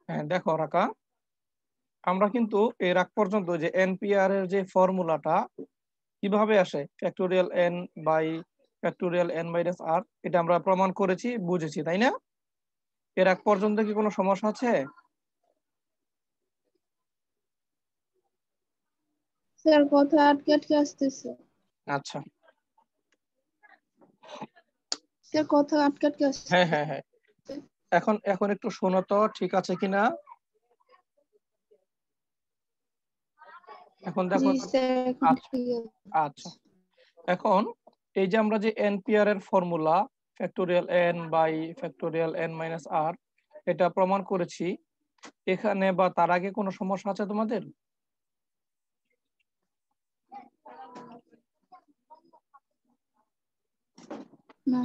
হ্যাঁ দেখো রাকা, আমরা কিন্তু এর আগ পর্যন্ত যে এনপিআর এর যে ফর্মুলাটা কিভাবে আসে factorial N by factorial N minus R, এটা আমরা প্রমাণ করেছি, বুঝেছি, তাই না? এর আগ পর্যন্ত কি কোনো সমস্যা আছে? স্যার কথা আটকে আটকে আসতেছে। আচ্ছা, স্যার কথা আটকে আটকে হ্যাঁ আসছে। হ্যাঁ হ্যাঁ, এখন এখন একটু শোনো তো, ঠিক আছে কিনা এখন দেখো জি তো। স্যার এখন আচ্ছা ঠিক আছে। আচ্ছা, এখন এই যে আমরা যে এনপিআর এর formula factorial N by factorial N minus R, এটা প্রমাণ করেছি এখানে, বা তার আগে কোনো সমস্যা আছে তোমাদের? না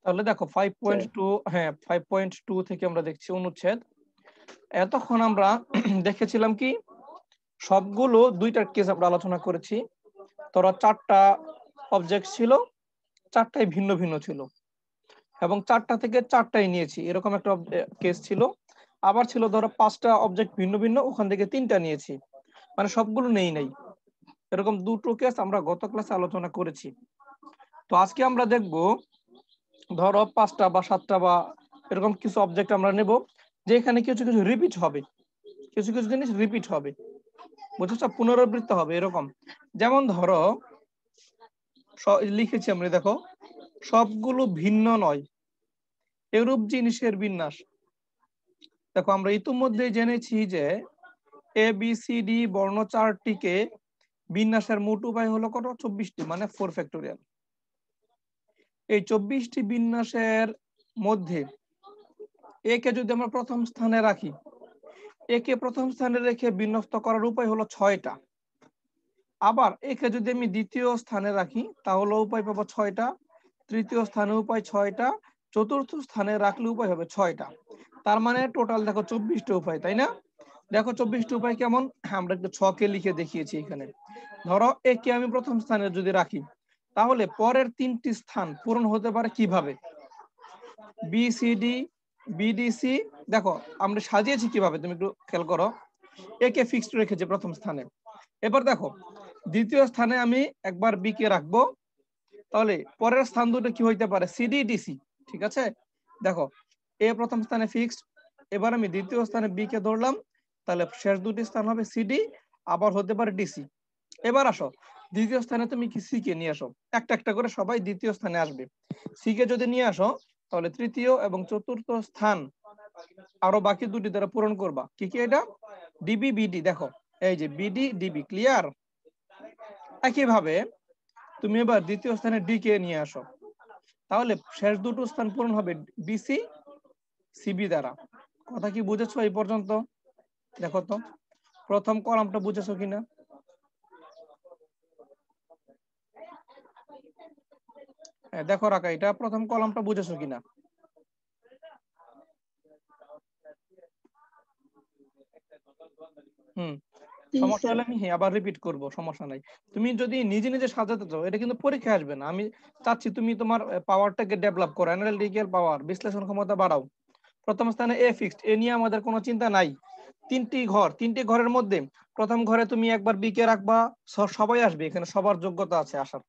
তাহলে দেখো স্যার। 5.2, হ্যাঁ 5.2 থেকে আমরা দেখছি অনুচ্ছেদ। এতক্ষণ আমরা দেখেছিলাম কি, সবগুলো দুইটার কেস আমরা আলোচনা করেছি। তোরা চারটা অবজেক্ট ছিল, চারটাই ভিন্ন ভিন্ন ছিল, এবং চারটা থেকে চারটাই নিয়েছি, এরকম একটা কেস ছিল। আবার ছিল ধরো পাঁচটা অবজেক্ট ভিন্ন ভিন্ন, ওখান থেকে তিনটা নিয়েছি, মানে সবগুলো নেই নাই। এরকম দুটো কেস আমরা গত ক্লাসে আলোচনা করেছি। তো আজকে আমরা দেখব, ধরো পাঁচটা বা সাতটা বা এরকম কিছু অবজেক্ট আমরা নেব, যে এখানে কিছু কিছু রিপিট হবে, কিছু কিছু জিনিস রিপিট হবে, বুঝেছো, পুনরাবৃত্ত হবে এরকম। যেমন ধরো লিখেছি আমরা, দেখো সবগুলো ভিন্ন নয়, এরূপ জিনিসের বিন্যাস। দেখো আমরা ইতিমধ্যে জেনেছি যে এ বি সি ডি বর্ণ চারটিকে বিন্যাসের মোট উপায় হলো কত, 24টি, মানে 4 ফ্যাক্টোরিয়াল। এই 24টি বিন্যাসের মধ্যে একে যদি আমরা প্রথম স্থানে রাখি, একে প্রথম স্থানে রেখে বিন্যস্ত করার উপায় হলো 6টা। আবার একে যদি আমি দ্বিতীয় স্থানে রাখি তাহলে উপায় পাবো 6টা, তৃতীয় স্থানে উপায় 6টা, চতুর্থ স্থানে রাখলে উপায় হবে 6টা। তার মানে টোটাল দেখো 24টা উপায়, তাই না? দেখো 24টা উপায় কেমন, আমরা একটু ছকে লিখে দেখিয়েছি এখানে। ধরো একে আমি প্রথম স্থানে যদি রাখি, তাহলে পরের তিনটি স্থান পূরণ হতে পারে কিভাবে, বি সি ডি, বিডিসি। দেখো আমরা সাজিয়েছি কিভাবে, তুমি একটু খেয়াল করো। একে ফিক্সড রেখেছে প্রথম স্থানে, এবার দেখো দ্বিতীয় স্থানে আমি একবার বি কে রাখবো, তাহলে পরের স্থান দুটো কি হইতে পারে, সিডি ডিসি। ঠিক আছে, দেখো এ প্রথম স্থানে ফিক্সড, এবার আমি দ্বিতীয় স্থানে বি কে ধরলাম, তাহলে শেষ দুটি স্থান হবে সিডি, আবার হতে পারে ডিসি। এবার আসো দ্বিতীয় স্থানে তুমি কি সি কে নিয়ে আসো, একটা একটা করে সবাই দ্বিতীয় স্থানে আসবে। সি কে যদি নিয়ে আসো, তাহলে তৃতীয় এবং চতুর্থ স্থান আরো বাকি দুটি দ্বারা পূরণ করবা। কি কি এটা, ডিবি বিডি। দেখো এই যে বিডি ডিবি, ক্লিয়ার? একইভাবে তুমি এবার দ্বিতীয় স্থানে ডি কে নিয়ে আসো, তাহলে শেষ দুটো স্থান পূরণ হবে বিসি সিবি দ্বারা। কথা কি বুঝেছো এই পর্যন্ত? দেখো তো প্রথম কলামটা বুঝেছো কিনা। দেখো রাখা, এটা প্রথম কলামটা বুঝেছো কিনা। হুম, জি সমস্যা স্যার। হলে আমি আবার রিপিট করব, সমস্যা নাই। তুমি যদি নিজে নিজে সাজাতে চাও, এটা কিন্তু পরীক্ষায় আসবে না। আমি চাচ্ছি তুমি তোমার পাওয়ারটাকে ডেভেলপ করো, অ্যানালিটিক্যাল পাওয়ার, বিশ্লেষণ ক্ষমতা বাড়াও। প্রথম স্থানে এ ফিক্সড, এ নিয়ে আমাদের কোনো চিন্তা নাই। তিনটি ঘর, তিনটি ঘরের মধ্যে প্রথম ঘরে তুমি একবার বি কে রাখবা, সবাই আসবে, এখানে সবার যোগ্যতা আছে আসার।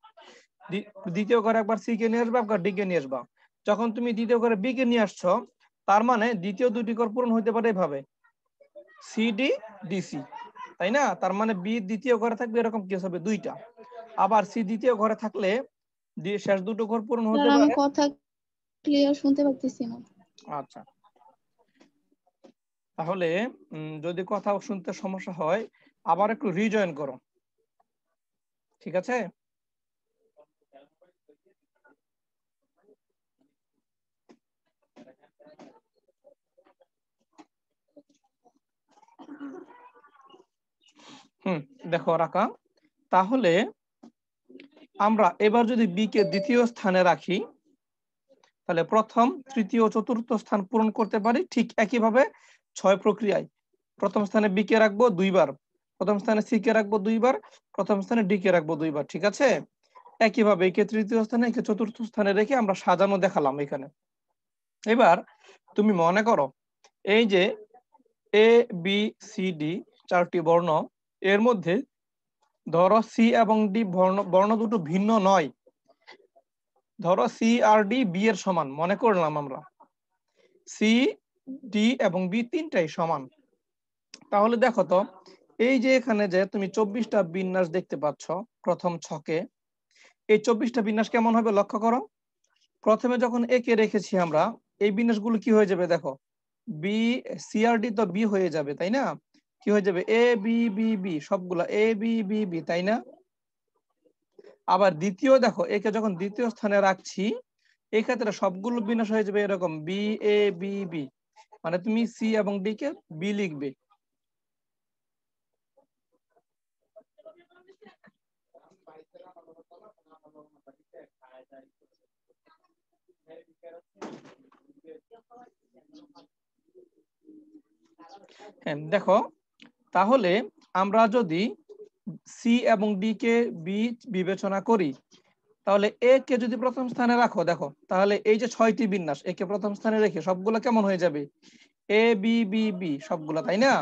দ্বিতীয় ঘরে একবার সি কে নিয়ে আসবা, একবার ডি কে নিয়ে আসবা। যখন তুমি দ্বিতীয় ঘরে বি কে নিয়ে আসছো, তার মানে দ্বিতীয় দুটি ঘর পূরণ হইতে পারে এভাবে, সিডি ডিসি, তাই না? তার মানে বি দ্বিতীয় ঘরে থাকবে, এরকম কেস হবে দুইটা। আবার সি দ্বিতীয় ঘরে থাকলে শেষ দুটো ঘর পূরণ স্যার হতে আমি পারে। কথা ক্লিয়ার শুনতে পারতেছি না। আচ্ছা, তাহলে যদি কথা শুনতে সমস্যা হয় আবার একটু রিজয়েন করো, ঠিক আছে? দেখো রাকা, তাহলে আমরা এবার যদি বি কে দ্বিতীয় স্থানে রাখি, তাহলে প্রথম তৃতীয় চতুর্থ স্থান পূরণ করতে পারি ঠিক একইভাবে 6 প্রক্রিয়ায়। প্রথম স্থানে বি কে রাখবো দুইবার, প্রথম স্থানে সি কে রাখবো দুইবার, প্রথম স্থানে ডি কে রাখবো দুইবার, ঠিক আছে? একইভাবে একে তৃতীয় স্থানে একে চতুর্থ স্থানে রেখে আমরা সাজানো দেখালাম এখানে। এবার তুমি মনে করো এই যে এ বি সি ডি 4টি বর্ণ, এর মধ্যে ধরো সি এবং ডি বর্ণ দুটো ভিন্ন নয়। ধরো সি আর ডি বি এর সমান মনে করলাম আমরা, সি ডি এবং বি তিনটাই সমান। তাহলে দেখো তো, এই যে এখানে যে তুমি 24টা বিন্যাস দেখতে পাচ্ছ প্রথম ছকে, এই 24টা বিন্যাস কেমন হবে লক্ষ্য করো। প্রথমে যখন একে রেখেছি আমরা, এই বিন্যাসগুলো কি হয়ে যাবে দেখো, বি সি আর ডি তো বি হয়ে যাবে তাই না, কি হয়ে যাবে এ বি বি বি, সবগুলা এ বি বি বি তাই না। আবার দ্বিতীয় দেখো, একে যখন দ্বিতীয় স্থানে রাখছি, এই ক্ষেত্রে সবগুলো বিন্যাস হয়ে যাবে এরকম বি এ বি বি, মানে তুমি সি এবং ডি কে বি লিখবে। হ্যাঁ দেখো, তাহলে আমরা যদি সি এবং ডি কে বি বিবেচনা করি, তাহলে এ কে যদি প্রথম স্থানে রাখো, দেখো তাহলে এই যে 6টি বিন্যাস একে প্রথম স্থানে রেখে সবগুলো কেমন হয়ে যাবে এ বি বি বি সবগুলো তাই না।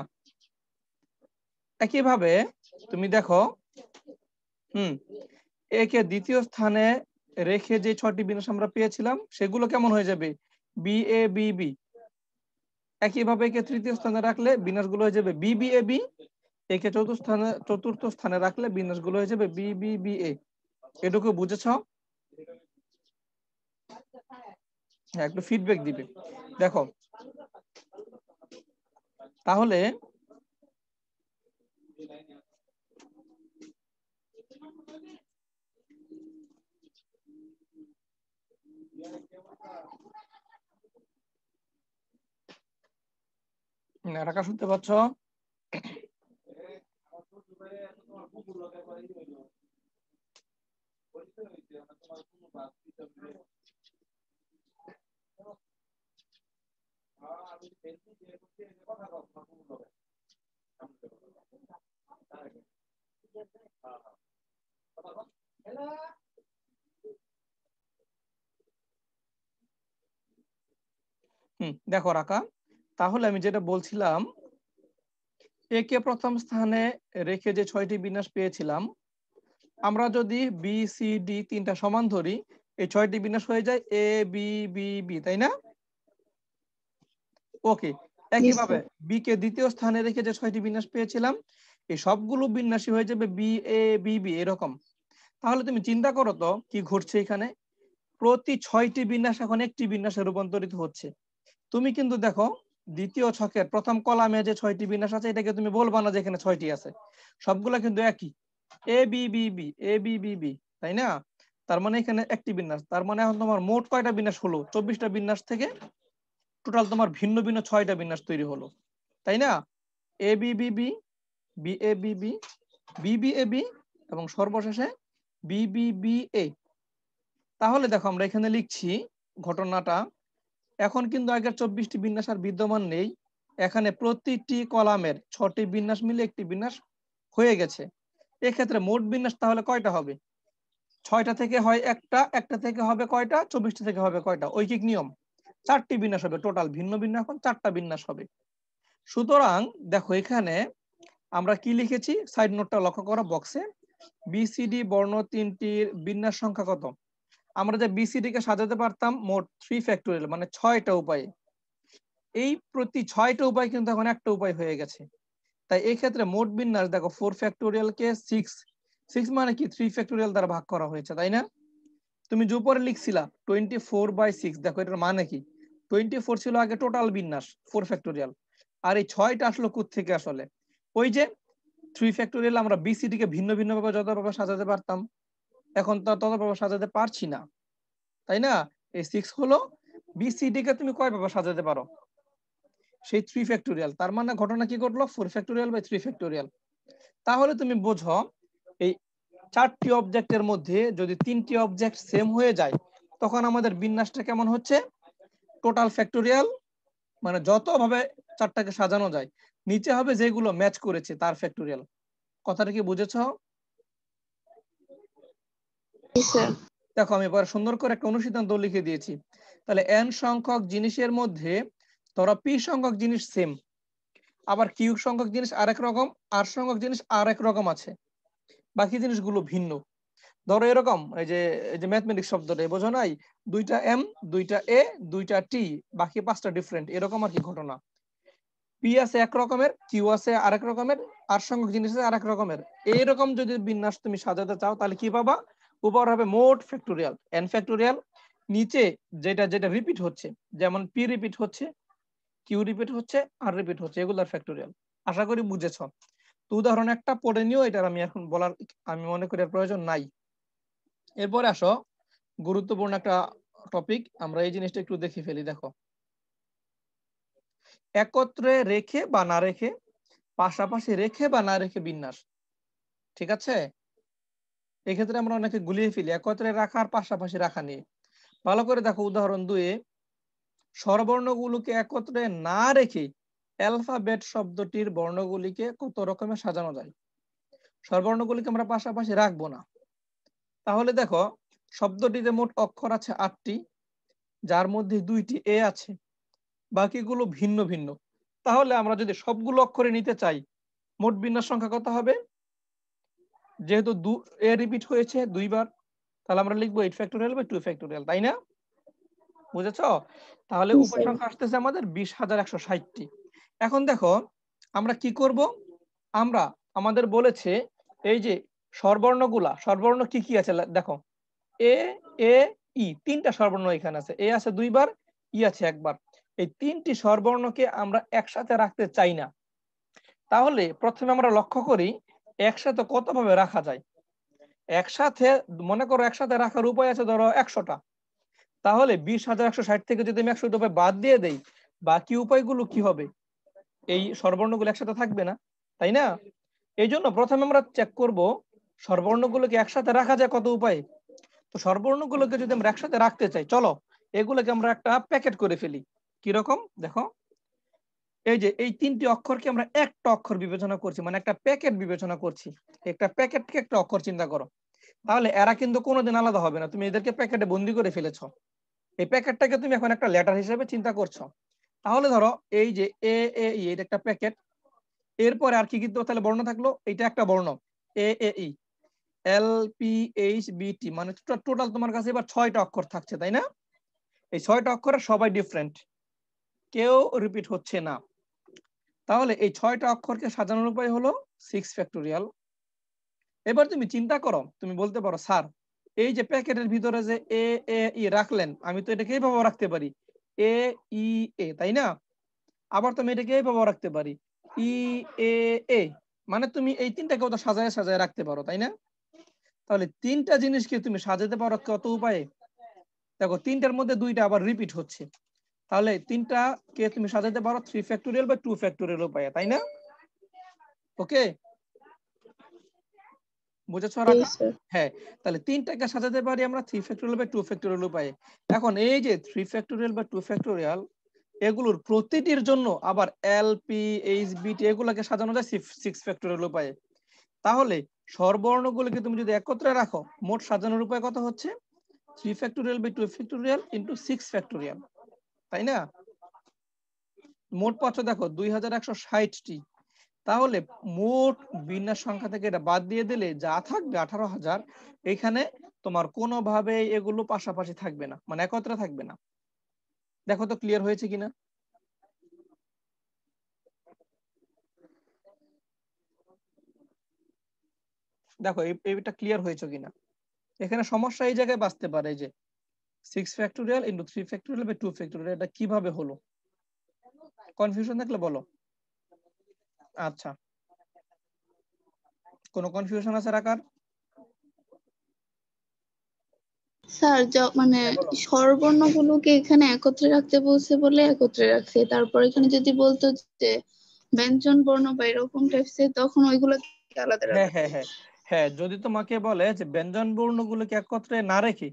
একইভাবে তুমি দেখো একে দ্বিতীয় স্থানে রেখে যে 6টি বিন্যাস আমরা পেয়েছিলাম সেগুলো কেমন হয়ে যাবে বি এ বি বি। একইভাবে একে তৃতীয় স্থানে রাখলে বিন্যাসগুলো হয়ে যাবে বি বি এ বি, একে চতুর্থ স্থানে রাখলে বিন্যাসগুলো হয়ে যাবে বি বি বি এ। এটুকু বুঝেছো? হ্যাঁ, একটু ফিডব্যাক দিবে। দেখো তাহলে রাখা শুনতে পাচ্ছ? দেখো রাখা, তাহলে আমি যেটা বলছিলাম, একে প্রথম স্থানে রেখে যে 6টি বিন্যাস পেয়েছিলাম, আমরা যদি বি সি ডি তিনটা সমান ধরি, এই 6টি বিন্যাস হয়ে যায় এ বি বি বি তাই না। ওকে, একইভাবে বি কে দ্বিতীয় স্থানে রেখে যে 6টি বিন্যাস পেয়েছিলাম, এই সবগুলো বিন্যাসই হয়ে যাবে বি এ বি বি এরকম। তাহলে তুমি চিন্তা করো তো কি ঘটছে এখানে, প্রতি 6টি বিন্যাস এখন একটি বিন্যাসে রূপান্তরিত হচ্ছে। তুমি কিন্তু দেখো দ্বিতীয় ছকের প্রথম কলামে যে 6টি বিন্যাস আছে, এটাকে তুমি বলবা না যে এখানে 6টি আছে, সবগুলা কিন্তু একই A B B B A B B B তাই না। তার মানে এখানে একটি বিন্যাস, তার মানে এখন তোমার মোট কয়টা বিন্যাস হলো 24টা বিন্যাস থেকে টোটাল তোমার ভিন্ন ভিন্ন 6টা বিন্যাস তৈরি হলো তাই না। A B B B B A B B B B A B এবং সর্বশেষে বি বি বি এ। তাহলে দেখো আমরা এখানে লিখছি ঘটনাটা, এখন কিন্তু আগের 24টি বিন্যাস আর বিদ্যমান নেই, এখানে প্রতিটি কলামের 6টি বিন্যাস মিলে একটি বিন্যাস হয়ে গেছে। এক্ষেত্রে মোট বিন্যাস তাহলে কয়টা হবে, 6টা থেকে হয় একটা, একটা থেকে হবে কয়টা, 24টা থেকে হবে কয়টা, ঐকিক নিয়ম 4টি বিন্যাস হবে, টোটাল ভিন্ন ভিন্ন এখন 4টা বিন্যাস হবে। সুতরাং দেখো এখানে আমরা কি লিখেছি, সাইড নোটটা লক্ষ্য করো বক্সে, বিসিডি বর্ণ তিনটির বিন্যাস সংখ্যা কত। আমরা যে বিসিডি কে সাজাতে পারতাম মোট 3 ফ্যাক্টোরিয়াল মানে 6টা উপায়ে, এই প্রতি 6টা উপায় কিন্তু এখন একটা উপায় হয়ে গেছে। তাই এই ক্ষেত্রে মোট বিন্যাস দেখো 4 ফ্যাক্টোরিয়াল কে 6 মানে কি 3 ফ্যাক্টোরিয়াল দ্বারা ভাগ করা হয়েছে তাই না। তুমি যে উপরে লিখছিলা 24/6, দেখো এটার মানে কি, 24 ছিল আগে টোটাল বিন্যাস 4 ফ্যাক্টোরিয়াল, আর এই 6টা আসলো কোত্থেকে আসলে, ওই যে 3 ফ্যাক্টোরিয়াল আমরা বিসিডি কে ভিন্ন ভিন্ন ভাবে যতভাবে সাজাতে পারতাম, এখন তো ততভাবে সাজাতে পারছি না তাই না। এই 6 হলো বিসিডি কে তুমি কয়ভাবে সাজাতে পারো, সেই 3 ফ্যাক্টোরিয়াল, তার মানে ঘটনা কি ঘটলো 4 ফ্যাক্টোরিয়াল বাই 3 ফ্যাক্টোরিয়াল। তাহলে তুমি বোঝো এই 4টি অবজেক্টের মধ্যে যদি 3টি অবজেক্ট সেম হয়ে যায়, তখন আমাদের বিন্যাসটা কেমন হচ্ছে টোটাল ফ্যাক্টোরিয়াল, মানে যতভাবে 4টাকে সাজানো যায়, নিচে হবে যেগুলো ম্যাচ করেছে তার ফ্যাক্টোরিয়াল। কথাটা কি বুঝেছো? দেখো আমি এবার সুন্দর করে একটা অনুসিদ্ধান্ত লিখে দিয়েছি। তাহলে n সংখ্যক জিনিসের মধ্যে ধরো p সংখ্যক জিনিস সেম, আবার কিউ সংখ্যক জিনিস আরেক রকম, আর সংখ্যক জিনিস আরেক রকম আছে, বাকি জিনিসগুলো ভিন্ন। ধরো এরকম এই যে ম্যাথমেটিক্স শব্দটা বোঝো নাই, 2টা এম 2টা এ 2টা টি, বাকি 5টা ডিফারেন্ট, এরকম আর কি ঘটনা। পি আছে এক রকমের, কিউ আছে আরেক রকমের, আর সংখ্যক জিনিস আছে আরেক রকমের। এইরকম যদি বিন্যাস তুমি সাজাতে চাও তাহলে কি পাবা? উপর হবে মোট ফ্যাক্টোরিয়াল এন ফ্যাক্টোরিয়াল, নিচে যেটা যেটা রিপিট হচ্ছে, যেমন পি রিপিট হচ্ছে, কিউ রিপিট হচ্ছে, আর রিপিট হচ্ছে, এগুলোর ফ্যাক্টোরিয়াল। আশা করি বুঝেছ। তো উদাহরণ একটা পড়ে নিও, এটার আমি এখন বলার আমি মনে করি প্রয়োজন নাই। এরপরে আসো গুরুত্বপূর্ণ একটা টপিক, আমরা এই জিনিসটা একটু দেখে ফেলি। দেখো, একত্রে রেখে বা না রেখে, পাশাপাশি রেখে বা না রেখে বিন্যাস। ঠিক আছে, এক্ষেত্রে আমরা অনেকে গুলিয়ে ফেলি একত্রে রাখা আর পাশাপাশি রাখা নিয়ে। ভালো করে দেখো উদাহরণ 2-এ, স্বরবর্ণগুলোকে একত্রে না রেখে অ্যালফাবেট শব্দটির বর্ণগুলিকে কত রকমের সাজানো যায়। স্বরবর্ণগুলিকে আমরা পাশাপাশি রাখবো না। তাহলে দেখো, শব্দটিতে মোট অক্ষর আছে 8টি, যার মধ্যে 2টি এ আছে, বাকিগুলো ভিন্ন ভিন্ন। তাহলে আমরা যদি সবগুলো অক্ষরে নিতে চাই, মোট বিন্যাস সংখ্যা কত হবে? যেহেতু এ রিপিট হয়েছে 2বার, তাহলে আমরা লিখবো 8 ফ্যাক্টোরিয়াল বাই 2 ফ্যাক্টোরিয়াল, তাই না? বুঝেছ? তাহলে জি উপায় স্যার। সংখ্যা আসতেছে আমাদের 20,160টি। এখন দেখো আমরা কি করব, আমরা আমাদের বলেছে এই যে স্বরবর্ণ কি কি আছে দেখো, এ এ ই, 3টা স্বরবর্ণ এখানে আছে, এ আছে 2বার, ই আছে 1বার। এই 3টি স্বরবর্ণকে আমরা একসাথে রাখতে চাই না। তাহলে প্রথমে আমরা লক্ষ্য করি একসাথে কতভাবে রাখা যায়। একসাথে মনে করো একসাথে রাখার উপায় আছে ধরো 100টা। তাহলে 20,160 থেকে যদি আমি 100 উপায় বাদ দিয়ে দেই, বাকি উপায়গুলো কি হবে? এই স্বরবর্ণগুলো একসাথে থাকবে না, তাই না? এই জন্য প্রথমে আমরা চেক করব স্বরবর্ণগুলোকে একসাথে রাখা যায় কত উপায়ে। তো স্বরবর্ণগুলোকে যদি আমরা একসাথে রাখতে চাই, চলো এগুলোকে আমরা একটা প্যাকেট করে ফেলি। কিরকম দেখো, এই যে এই 3টি অক্ষরকে আমরা একটা অক্ষর বিবেচনা করছি, মানে একটা প্যাকেট বিবেচনা করছি। একটা প্যাকেটকে একটা অক্ষর চিন্তা করো, তাহলে এরা কিন্তু কোনোদিন আলাদা হবে না। তুমি এদেরকে প্যাকেটে বন্দি করে ফেলেছো, এই প্যাকেটটাকে তুমি এখন একটা লেটার হিসেবে চিন্তা করছো। তাহলে ধরো এই যে এ এ ই, এটা একটা প্যাকেট। এরপরে আর কি কিন্তু তাহলে বর্ণ থাকলো, এটা একটা বর্ণ A A E, L P H B T, মানে টোটাল তোমার কাছে এবার 6টা অক্ষর থাকছে, তাই না? এই 6টা অক্ষরের সবাই ডিফারেন্ট, কেউ রিপিট হচ্ছে না। তাহলে এই 6টা অক্ষরকে সাজানোর উপায় হলো 6 ফ্যাক্টোরিয়াল। এবার তুমি চিন্তা করো, তুমি বলতে পারো স্যার এই যে প্যাকেটের ভিতরে যে এ এ ই রাখলেন, আমি তো এটাকে এইভাবে রাখতে পারি এ ই এ, তাই না? আবার তুমি এটাকে এইভাবে রাখতে পারি ই এ এ, মানে তুমি এই 3টাকেও তো সাজায় সাজায় রাখতে পারো, তাই না? তাহলে 3টা জিনিসকে তুমি সাজাতে পারো কত উপায়ে। দেখো 3টার মধ্যে 2টা আবার রিপিট হচ্ছে, তাহলে 3টাকে তুমি সাজাতে পারো 3 ফ্যাক্টোরিয়াল বা 2 ফ্যাক্টোরিয়াল উপায়ে, তাই না? ওকে, বুঝেছো জি রাখা? স্যার। হ্যাঁ, তাহলে 3টাকে সাজাতে পারি আমরা 3 ফ্যাক্টোরিয়াল বা 2 ফ্যাক্টোরিয়াল উপায়ে। এখন এই যে 3 ফ্যাক্টোরিয়াল বা 2 ফ্যাক্টোরিয়াল, এগুলোর প্রতিটির জন্য আবার L P H B T এগুলোকে সাজানো যায় 6 ফ্যাক্টোরিয়াল উপায়ে। তাহলে স্বরবর্ণগুলোকে তুমি যদি একত্রে রাখো, মোট সাজানোর উপায় কত হচ্ছে? 3 factorial by 2 factorial into 6 factorial, তাই না? মোট পাচ্ছ দেখো 2160টি। তাহলে মোট বিন্যাস সংখ্যা থেকে এটা বাদ দিয়ে দিলে যা থাকবে 18,000। এখানে তোমার কোনোভাবে এগুলো পাশাপাশি থাকবে না, মানে একত্রে থাকবে না। দেখো তো ক্লিয়ার হয়েছে কিনা। দেখো এটা ক্লিয়ার হয়েছে কিনা। এখানে সমস্যা এই জায়গায় বাঁচতে পারে যে 6 factorial into 3 factorial by 2 factorial, এটা কিভাবে হলো? কনফিউশন থাকলে বলো। আচ্ছা, কোনো কনফিউশন আছে রাখার? স্যার মানে হ্যাঁ বলো। স্বরবর্ণগুলোকে এখানে একত্রে রাখতে বলছে বলে একত্রে রাখছে, তারপর এখানে যদি বলতো যে ব্যঞ্জন বর্ণ বা এরকম টাইপসের, তখন ওইগুলো আলাদা হ্যাঁ রাখতো। হ্যাঁ হ্যাঁ হ্যাঁ, যদি তোমাকে বলে যে ব্যঞ্জন বর্ণগুলোকে একত্রে না রেখে,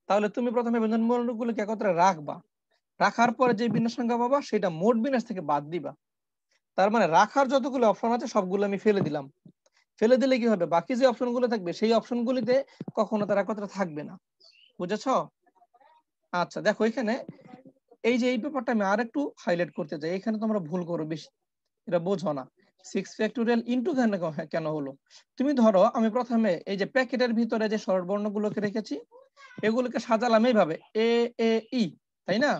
তাহলে তুমি প্রথমে ব্যঞ্জন বর্ণগুলোকে একত্রে রাখবা, রাখার পরে যে বিন্যাস সংখ্যা পাবা সেটা মোট বিন্যাস থেকে বাদ দিবা। তার মানে রাখার যতগুলো অপশন আছে সবগুলো আমি ফেলে দিলাম। ফেলে দিলে কি হবে, বাকি যে অপশনগুলো থাকবে সেই অপশনগুলিতে কখনো তারা একত্রে থাকবে না। বুঝেছো? আচ্ছা দেখো এখানে এই যে এই ব্যাপারটা আমি আরেকটু হাইলাইট করতে চাই, এখানে তোমরা ভুল করো বেশি। এটা বোঝো না। 6 ফ্যাক্টোরিয়াল ইনটু কেন হলো? তুমি ধরো আমি প্রথমে এই যে প্যাকেটের ভিতরে যে স্বরবর্ণগুলোকে রেখেছি এগুলোকে সাজালাম এইভাবে এ এ ই, তাই না?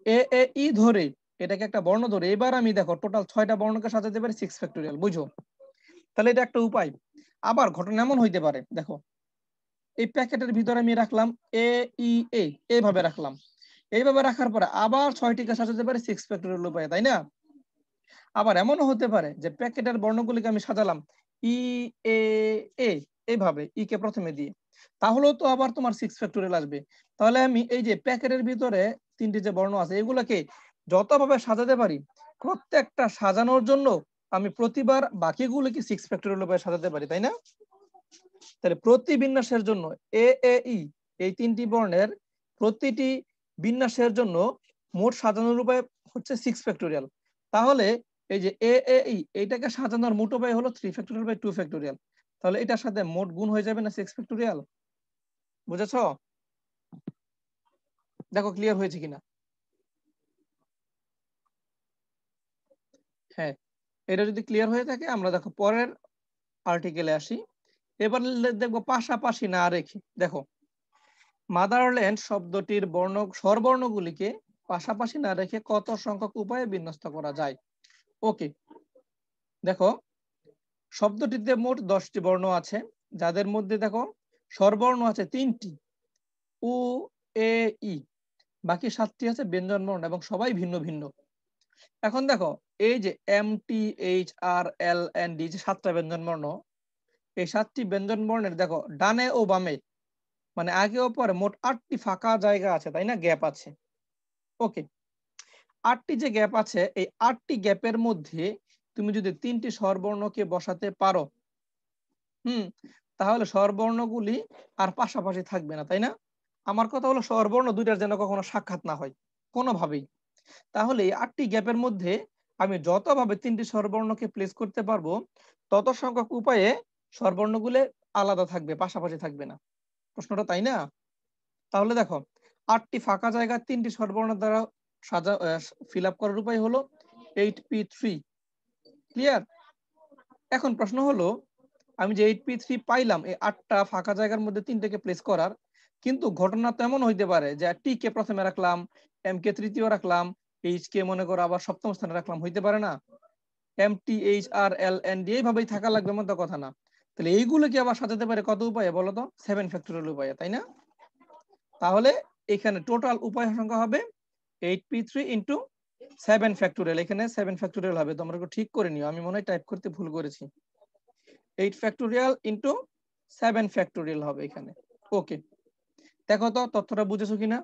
এ এ ই ধরে এটাকে একটা বর্ণ ধরে এবার আমি দেখো টোটাল 6টা বর্ণকে সাজাতে পারি 6 ফ্যাক্টোরিয়াল, বুঝো? তাহলে এটা একটা উপায়। আবার ঘটনা এমন হইতে পারে, দেখো এই প্যাকেটের ভিতরে আমি রাখলাম এ ই এ, এইভাবে রাখলাম, এইভাবে রাখার পরে আবার 6টিকে সাজাতে পারি 6 ফ্যাক্টোরিয়াল উপায়ে, তাই না? আবার এমনও হতে পারে যে প্যাকেটের বর্ণগুলিকে আমি সাজালাম ই এ এ, এইভাবে ই কে প্রথমে দিয়ে, তাহলেও তো আবার তোমার 6 ফ্যাক্টোরিয়াল আসবে। তাহলে আমি এই যে প্যাকেটের ভিতরে 3টি যে বর্ণ আছে এগুলোকে যতভাবে সাজাতে পারি প্রত্যেকটা সাজানোর জন্য আমি প্রতিবার বাকিগুলোকে 6 ফ্যাক্টোরিয়াল উপায়ে সাজাতে পারি, তাই না? তাহলে প্রতি বিন্যাসের জন্য এ এ ই এই 3টি বর্ণের প্রতিটি বিন্যাসের জন্য মোট সাজানোর উপায় হচ্ছে 6 ফ্যাক্টোরিয়াল। তাহলে এই যে এ এ ই এইটাকে সাজানোর মোট উপায় হলো 3 ফ্যাক্টোরিয়াল বাই 2 ফ্যাক্টোরিয়াল। তাহলে এটার সাথে মোট গুণ হয়ে যাবে না 6 ফ্যাক্টোরিয়াল? বুঝেছো? দেখো ক্লিয়ার হয়েছে কিনা। হ্যাঁ, এটা যদি ক্লিয়ার হয়ে থাকে আমরা দেখো পরের আর্টিকেলে আসি। এবার দেখবো পাশাপাশি না রেখে, দেখো মাদারল্যান্ড শব্দটির স্বরবর্ণগুলিকে পাশাপাশি না রেখে কত সংখ্যক উপায়ে বিন্যস্ত করা যায়? ওকে, দেখো শব্দটিতে মোট 10টি বর্ণ আছে, যাদের মধ্যে দেখো স্বরবর্ণ আছে 3টি উ এ ই, বাকি 7টি আছে ব্যঞ্জন বর্ণ এবং সবাই ভিন্ন ভিন্ন। এখন দেখো এই যে M T H R L N D যে 7টা ব্যঞ্জন বর্ণ, এই 7টি ব্যঞ্জন বর্ণের দেখো ডানে ও বামে মানে আগে ও পরে মোট 8টি ফাঁকা জায়গা আছে, তাই না? গ্যাপ আছে। ওকে, 8টি যে গ্যাপ আছে এই 8টি গ্যাপের মধ্যে তুমি যদি 3টি স্বরবর্ণকে বসাতে পারো, তাহলে স্বরবর্ণগুলি আর পাশাপাশি থাকবে না, তাই না? আমার কথা হলো স্বরবর্ণ দুইটার যেন কখনো সাক্ষাৎ না হয় কোনোভাবেই। তাহলে এই 8টি গ্যাপের মধ্যে আমি যতভাবে 3টি স্বরবর্ণকে প্লেস করতে পারবো তত সংখ্যক উপায়ে স্বরবর্ণগুলো আলাদা থাকবে, পাশাপাশি থাকবে না। প্রশ্নটা তাই না? তাহলে দেখো 8টি ফাঁকা জায়গা 3টি স্বরবর্ণ দ্বারা ফিল আপ করার উপায় হলো 8p3। ক্লিয়ার? এখন প্রশ্ন হলো আমি যে 8p3 পাইলাম এই 8টা ফাঁকা জায়গার মধ্যে 3টাকে প্লেস করার, কিন্তু ঘটনা তো এমন হইতে পারে যে টি কে প্রথমে রাখলাম, এম কে তৃতীয় রাখলাম, এইচ কে মনে করো আবার সপ্তম স্থানে রাখলাম, হইতে পারে না? M T H R L N D এইভাবেই থাকা লাগবে মতো কথা না। তাহলে এইগুলোকে আবার সাজাতে পারে কত উপায়ে বলো তো? 7 ফ্যাক্টোরিয়াল উপায়ে, তাই না? তাহলে এখানে টোটাল উপায় সংখ্যা হবে 8p3 ইন্টু 7 ফ্যাক্টোরিয়াল। এখানে 7 ফ্যাক্টোরিয়াল হবে, তোমরা একটু ঠিক করে নিও, আমি মনে হয় টাইপ করতে ভুল করেছি। 8 ফ্যাক্টোরিয়াল ইন্টু 7 ফ্যাক্টোরিয়াল হবে এখানে। ওকে, দেখো তো তথ্যটা বুঝেছো কিনা?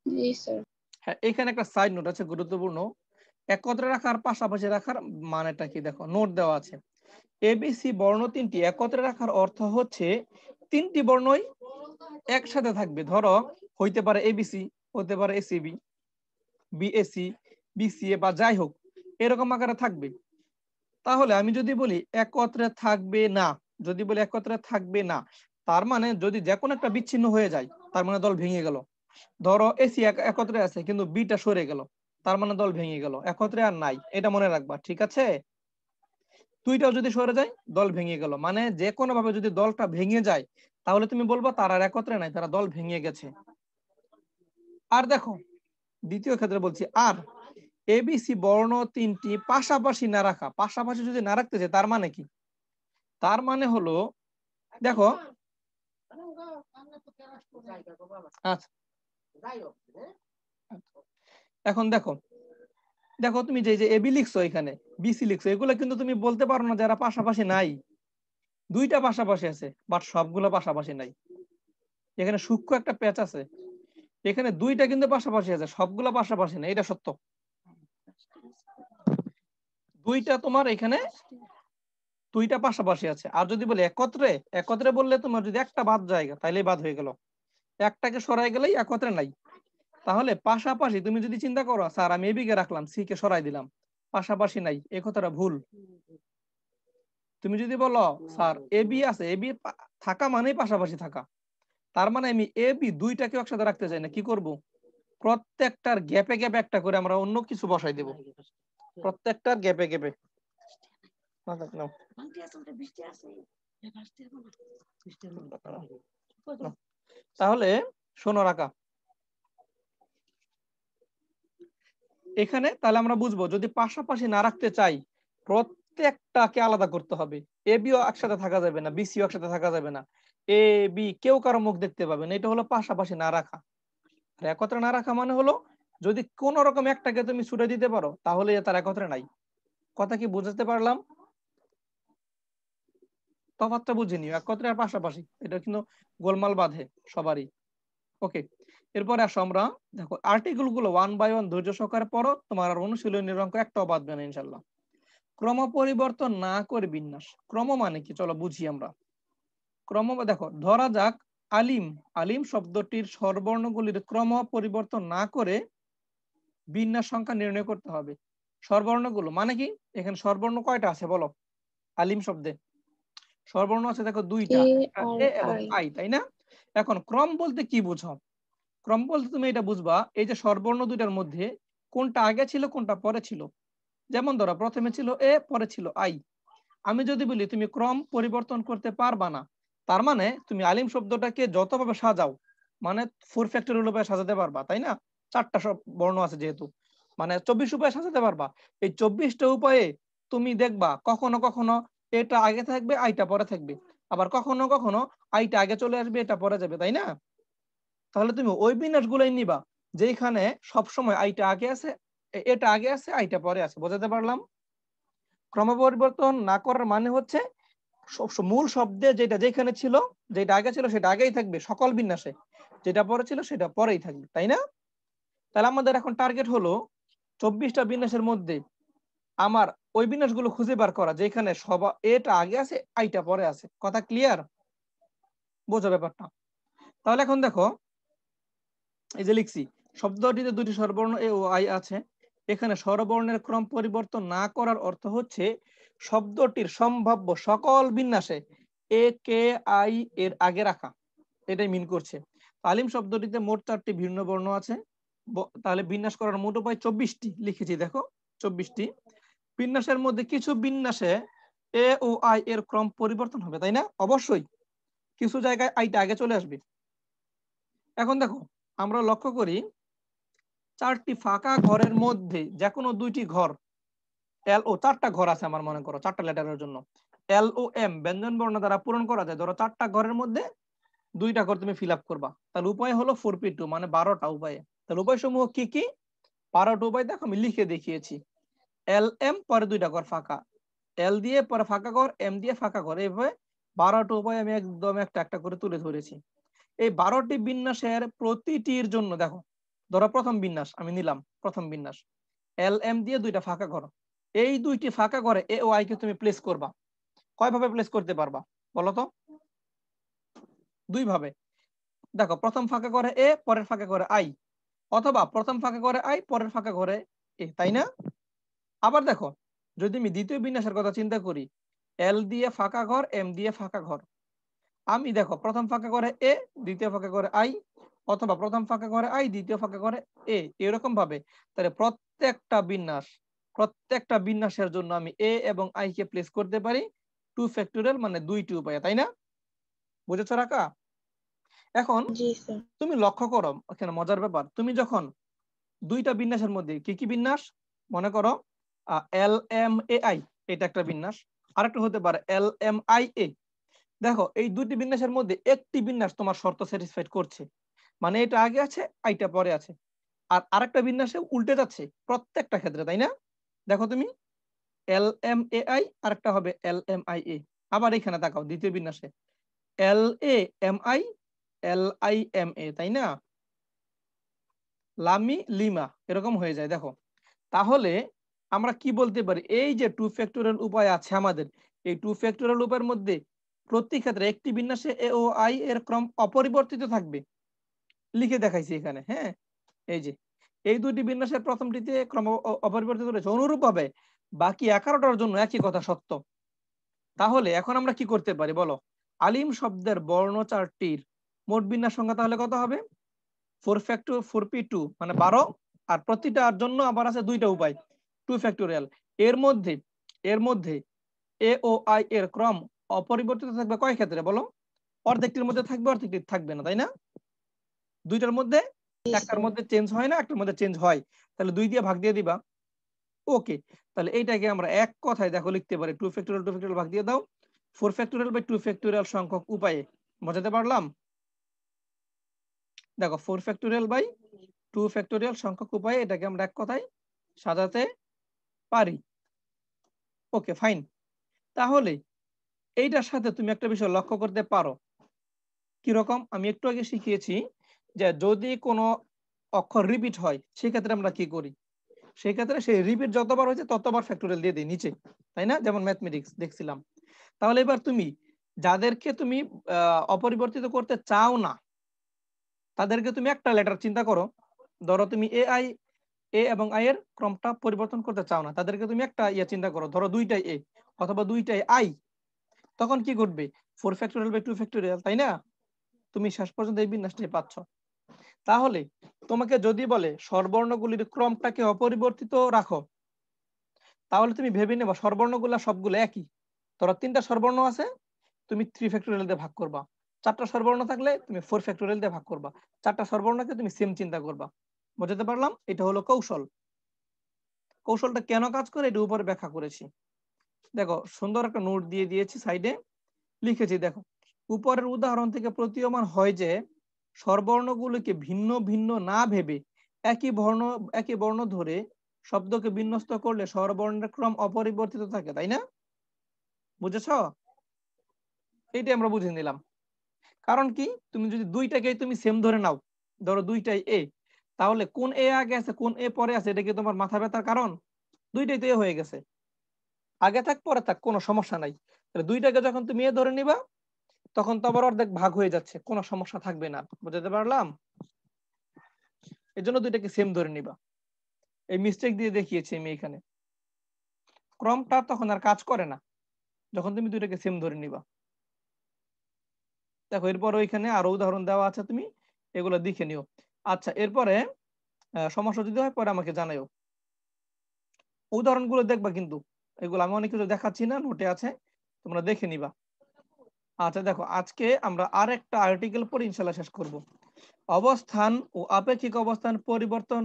জি স্যার। হ্যাঁ, এখানে একটা সাইড নোট আছে গুরুত্বপূর্ণ, একত্রে রাখার পাশাপাশি রাখার মানেটা কি দেখো নোট দেওয়া আছে। এবিসি বর্ণ 3টি একত্রে রাখার অর্থ হচ্ছে 3টি বর্ণই একসাথে থাকবে। ধরো হইতে পারে এবিসি, হতে পারে এসিবি, বিএসি, বিসিএ বা যাই হোক এরকম আকারে থাকবে। তাহলে আমি যদি বলি একত্রে থাকবে না, যদি বলি একত্রে থাকবে না, তার মানে যদি যে কোনো একটা বিচ্ছিন্ন হয়ে যায় তার মানে দল ভেঙে গেল। ধরো এসি একত্রে আছে কিন্তু বিটা সরে গেল, তার মানে দল ভেঙে গেল, একত্রে আর নাই, এটা মনে রাখবা, ঠিক আছে? দুইটাও যদি সরে যায় দল ভেঙে গেল, মানে যে কোনো ভাবে যদি দলটা ভেঙে যায় তাহলে তুমি বলবা তারা আর একত্রে নাই, তারা দল ভেঙে গেছে। আর দেখো দ্বিতীয় ক্ষেত্রে বলছি, আর এবিসি বর্ণ 3টি পাশাপাশি না রাখা, পাশাপাশি যদি না রাখতে চাই তার মানে কি? তার মানে হলো দেখো আচ্ছা, এখন দেখো দেখো তুমি যে এবি লিখছো এখানে বিসি লিখছো, এগুলো কিন্তু তুমি বলতে পারো না যারা পাশাপাশি নাই। দুইটা পাশাপাশি আছে বাট সবগুলো পাশাপাশি নাই। এখানে সূক্ষ্ম একটা প্যাচ আছে, এখানে দুইটা কিন্তু পাশাপাশি আছে, সবগুলো পাশাপাশি না, এটা সত্য। দুইটা তোমার এখানে দুইটা পাশাপাশি আছে। আর যদি বলি একত্রে, একত্রে বললে তোমার যদি একটা বাদ জায়গা তাইলে বাদ হয়ে গেল, একটাকে সরাই গেলেই একত্রে নাই। তাহলে পাশাপাশি তুমি যদি চিন্তা করো স্যার আমি এবি কে রাখলাম সি কে সরাই দিলাম, পাশাপাশি নাই, এই কথাটা ভুল। তুমি যদি বলো স্যার এবি আছে, এবি থাকা মানেই পাশাপাশি থাকা, তার মানে আমি এবি দুইটাকে একসাথে রাখতে চাই না, কি করব? প্রত্যেকটার গ্যাপে গ্যাপে একটা করে আমরা অন্য কিছু বসাই দেব, প্রত্যেকটার গ্যাপে গ্যাপে। তাহলে শোনো রাখা, এখানে তাহলে আমরা বুঝবো যদি পাশাপাশি না রাখতে চাই প্রত্যেকটাকে আলাদা করতে হবে। এ বিও একসাথে থাকা যাবে না, বিসিও একসাথে থাকা যাবে না, এ বি কেউ কারো মুখ দেখতে পাবে না। এটা হলো পাশাপাশি না রাখা। আর একত্রে না রাখা মানে হলো যদি কোন রকম একটাকে তুমি ছুটে দিতে পারো তাহলে তার একত্রে নাই। কথা কি বুঝতে পারলাম? তফাৎটা বুঝে নিও, একত্রে আর পাশাপাশি এটা কিন্তু গোলমাল বাঁধে সবারই। ওকে, এরপরে আসো আমরা দেখো আর্টিকেল গুলো 1 বাই 1 ধৈর্য সহকারে পড়ো, তোমার আর অনুশীলনের অঙ্ক একটাও বাদবে না ইনশাল্লাহ। ক্রম পরিবর্তন না করে বিন্যাস। ক্রম মানে কি চলো বুঝি আমরা। ক্রম দেখো, ধরা যাক আলিম, আলিম শব্দটির স্বরবর্ণগুলির ক্রম পরিবর্তন না করে বিন্যাস সংখ্যা নির্ণয় করতে হবে। স্বরবর্ণগুলো মানে কি, এখানে স্বরবর্ণ কয়টা আছে বলো আলিম শব্দে? স্বরবর্ণ আছে দেখো দুইটা, এ একটা আর এ এবং আই। আই, তাই না? এখন ক্রম বলতে কি বুঝো? ক্রম বলতে তুমি এটা বুঝবা এই যে স্বরবর্ণ দুইটার মধ্যে কোনটা আগে ছিল কোনটা পরে ছিল। যেমন ধরো প্রথমে ছিল এ, পরে ছিল আই। আমি যদি বলি তুমি ক্রম পরিবর্তন করতে পারবা না, তার মানে তুমি আলিম শব্দটাকে যতভাবে সাজাও, মানে 4 ফ্যাক্টরিয়াল উপায়ে সাজাতে পারবা, তাই না? 4টা সব বর্ণ আছে যেহেতু, মানে 24 উপায়ে সাজাতে পারবা। এই 24টা উপায়ে তুমি দেখবা কখনো কখনো এটা আগে থাকবে আইটা পরে থাকবে, আবার কখনো কখনো আইটা আগে চলে আসবে এটা পরে যাবে, তাই না? তাহলে তুমি ওই বিন্যাস গুলাই নিবা যেখানে সবসময় আইটা আগে আছে, এটা আগে আছে আইটা পরে আছে। বোঝাতে পারলাম? ক্রম পরিবর্তন না করার মানে হচ্ছে মূল শব্দে যেটা যেখানে ছিল, যেটা আগে ছিল সেটা আগেই থাকবে সকল বিন্যাসে, যেটা পরে ছিল সেটা পরেই থাকবে, তাই না? তাহলে আমাদের এখন টার্গেট হলো 24টা বিন্যাসের মধ্যে আমার ওই বিন্যাসগুলো খুঁজে বার করা যেখানে সবা এটা আগে আছে আইটা পরে আছে। কথা ক্লিয়ার? বোঝো ব্যাপারটা? তাহলে এখন দেখো এই যে লিখছি শব্দটিতে দুটি স্বরবর্ণ এ ও আই আছে, এখানে স্বরবর্ণের ক্রম পরিবর্তন না করার অর্থ হচ্ছে শব্দটির সম্ভাব্য সকল বিন্যাসে এ কে আই এর আগে রাখা, এটাই মিন করছে। আলিম শব্দটিতে মোট 4টি ভিন্ন বর্ণ আছে, তাহলে বিন্যাস করার মোট উপায় 24টি লিখেছি দেখো 24টি। বিন্যাসের মধ্যে কিছু বিন্যাসে এ ও আই এর ক্রম পরিবর্তন হবে, তাই না? অবশ্যই কিছু জায়গায় আইটা আগে চলে আসবে। এখন দেখো আমরা লক্ষ্য করি 4টি ফাঁকা ঘরের মধ্যে যে কোনো 2টি ঘর এল ও 4টা ঘর আছে আমার মনে করো 4টা লেটারের জন্য এল ও এম ব্যঞ্জন বর্ণ দ্বারা পূরণ করা যায়। ধরো 4টা ঘরের মধ্যে 2টা ঘর তুমি ফিল আপ করবা, তাহলে উপায় হলো 4p2 মানে 12টা উপায়ে। তাহলে উপায় সমূহ কি কি? 12টা উপায় দেখো আমি লিখে দেখিয়েছি। এল এম পরে 2টা ঘর ফাঁকা, এল দিয়ে পরে ফাঁকা ঘর, এম দিয়ে ফাঁকা ঘর, এইভাবে 12টা উপায় আমি একদম একটা একটা করে তুলে ধরেছি। এই 12টি বিন্যাসের প্রতিটির জন্য দেখো, ধরো প্রথম বিন্যাস আমি নিলাম, প্রথম বিন্যাস এল এম দিয়ে 2টা ফাঁকা ঘর, এই 2টি ফাঁকা ঘরে এ ও আই কে তুমি প্লেস করবা। কয়ভাবে প্লেস করতে পারবা বলো তো? 2 ভাবে। দেখো প্রথম ফাঁকা ঘরে এ, পরের ফাঁকা ঘরে আই, অথবা প্রথম ফাঁকা ঘরে আই, পরের ফাঁকা ঘরে এ, তাই না? আবার দেখো যদি আমি দ্বিতীয় বিন্যাসের কথা চিন্তা করি, এল দিয়ে ফাঁকা ঘর, এম দিয়ে ফাঁকা ঘর, আমি দেখো প্রথম ফাঁকা ঘরে এ, দ্বিতীয় ফাঁকা ঘরে আই, অথবা প্রথম ফাঁকা ঘরে আই, দ্বিতীয় ফাঁকা ঘরে এ, এরকম ভাবে। তাহলে প্রত্যেকটা বিন্যাসের জন্য আমি এ এবং আই কে প্লেস করতে পারি 2 ফ্যাক্টরিয়াল মানে 2টি উপায়ে, তাই না? বুঝেছো রাকা? এখন জি স্যার। তুমি লক্ষ্য করো এখানে মজার ব্যাপার, তুমি যখন 2টা বিন্যাসের মধ্যে কি কি বিন্যাস মনে করো, এল এম এ আই এটা একটা বিন্যাস, আরেকটা হতে পারে এল এম আই এ। দেখো এই 2টি বিন্যাসের মধ্যে একটি বিন্যাস তোমার শর্ত স্যাটিসফাইড করছে, মানে এটা আগে আছে আইটা পরে আছে, আর আরেকটা বিন্যাসে উল্টে যাচ্ছে প্রত্যেকটা ক্ষেত্রে, তাই না? দেখো তুমি এল এম এ আই আরেকটা হবে এল এম আই এ। আবার এখানে তাকাও দ্বিতীয় বিন্যাসে L A M I L I M A, তাই না? লামি লিমা এরকম হয়ে যায় দেখো। তাহলে আমরা কি বলতে পারি, এই যে 2 ফ্যাক্টরিয়াল উপায় আছে আমাদের, এই 2 ফ্যাক্টরিয়াল উপায়ের মধ্যে প্রতি ক্ষেত্রে একটি বিন্যাসে এ ও আই এর ক্রম অপরিবর্তিত থাকবে। লিখে দেখাইছি এখানে, হ্যাঁ এই যে এই 2টি বিন্যাসের প্রথমটিতে ক্রম অপরিবর্তিত রয়েছে, অনুরূপভাবে বাকি 11টার জন্য একই কথা সত্য। তাহলে এখন আমরা কি করতে পারি বলো? আলিম শব্দের বর্ণ 4টির মোট বিন্যাস সংখ্যা তাহলে কত হবে? 4p2 মানে 12, আর প্রতিটার জন্য আবার আছে দুইটা উপায় 2 ফ্যাক্টোরিয়াল। এর মধ্যে এ ও আই এর ক্রম অপরিবর্তিত থাকবে কয় ক্ষেত্রে বলো? অর্ধেকটির মধ্যে থাকবে, অর্ধেকটি থাকবে না, তাই না? দুইটার মধ্যে একটার মধ্যে চেঞ্জ হয় না, একটার মধ্যে চেঞ্জ হয়, তাহলে 2 দিয়ে ভাগ দিয়ে দিবা। ওকে, তাহলে এইটাকে আমরা এক কথায় দেখো লিখতে পারি 2 ফ্যাক্টোরিয়াল ভাগ দিয়ে দাও 4 ফ্যাক্টোরিয়াল বাই 2 ফ্যাক্টোরিয়াল সংখ্যক উপায়ে। বোঝাতে পারলাম? দেখো 4 ফ্যাক্টোরিয়াল বাই 2 ফ্যাক্টোরিয়াল সংখ্যক উপায়ে এটাকে আমরা এক কথায় সাজাতে পারি। Okay fine. তাহলে এইটার সাথে তুমি একটা বিষয় লক্ষ্য করতে পারো, কিরকম? আমি একটু আগে শিখিয়েছি যে যদি কোনো অক্ষর রিপিট হয় সেক্ষেত্রে আমরা কি করি, সেক্ষেত্রে সেই রিপিট যতবার হয়েছে ততবার ফ্যাক্টোরিয়াল দিয়ে দিই নিচে, তাই না? যেমন ম্যাথমেটিক্স দেখছিলাম। তাহলে এবার তুমি যাদেরকে তুমি অপরিবর্তিত করতে চাও না তাদেরকে তুমি একটা লেটার চিন্তা করো, ধরো তুমি এ এবং আই এর ক্রমটা পরিবর্তন করতে চাও না, তাদেরকে তুমি একটা চিন্তা করো, ধরো দুইটাই এ অথবা দুইটাই আই, তখন কি ঘটবে? 4 ফ্যাক্টোরিয়াল বাই 2 ফ্যাক্টোরিয়াল, তাই না? তুমি শেষ পর্যন্ত এই বিন্যাসটাই পাচ্ছ। তাহলে তোমাকে যদি বলে স্বরবর্ণগুলির ক্রমটাকে অপরিবর্তিত রাখো, তাহলে তুমি ভেবে নেবা স্বরবর্ণগুলা সবগুলো একই। ধরো 3টা স্বরবর্ণ আছে, তুমি 3 ফ্যাক্টোরিয়াল দিয়ে ভাগ করবা। 4টা স্বরবর্ণ থাকলে তুমি 4 ফ্যাক্টোরিয়াল দিয়ে ভাগ করবা। 4টা স্বরবর্ণকে তুমি সেম চিন্তা করবা। বুঝতে পারলাম? এটা হলো কৌশল। কৌশলটা কেন কাজ করে এটা উপরে ব্যাখ্যা করেছি। দেখো সুন্দর একটা নোট দিয়ে দিয়েছি, সাইডে লিখেছি। দেখো উপরের উদাহরণ থেকে প্রতীয়মান হয় যে স্বরবর্ণগুলিকে ভিন্ন ভিন্ন না ভেবে একই বর্ণ ধরে শব্দকে বিন্যস্ত করলে স্বরবর্ণের ক্রম অপরিবর্তিত থাকে, তাই না? বুঝেছ? এইটাই আমরা বুঝে নিলাম। কারণ কি, তুমি যদি দুইটাকেই তুমি সেম ধরে নাও, ধরো দুইটাই এ, তাহলে কোন এ আগে আছে কোন এ পরে আছে এটা কি তোমার মাথা ব্যথার কারণ? দুইটাই তো এ হয়ে গেছে, আগে থাক পরে থাক কোনো সমস্যা নাই। তাহলে দুইটাকে যখন তুমি এ ধরে নিবা তখন তো আবার অর্ধেক ভাগ হয়ে যাচ্ছে, কোনো সমস্যা থাকবে না। বুঝতে পারলাম? এই জন্য দুইটাকে সেম ধরে নিবা। এই মিস্টেক দিয়ে দেখিয়েছি আমি এখানে। ক্রমটা তখন আর কাজ করে না যখন তুমি দুইটাকে সেম ধরে নিবা। দেখো এরপর ওইখানে আরো উদাহরণ দেওয়া আছে, তুমি এগুলো দেখে নিও। আচ্ছা, এরপরে সমস্যা যদি হয় পরে আমাকে জানাইও। উদাহরণগুলো দেখবা কিন্তু, এগুলো আমি অনেক কিছু দেখাচ্ছি না, নোটে আছে, তোমরা দেখে নিবা। আচ্ছা দেখো, আজকে আমরা আরেকটা আর্টিকেল পড়ে ইনশাআল্লাহ শেষ করব। অবস্থান ও আপেক্ষিক অবস্থান পরিবর্তন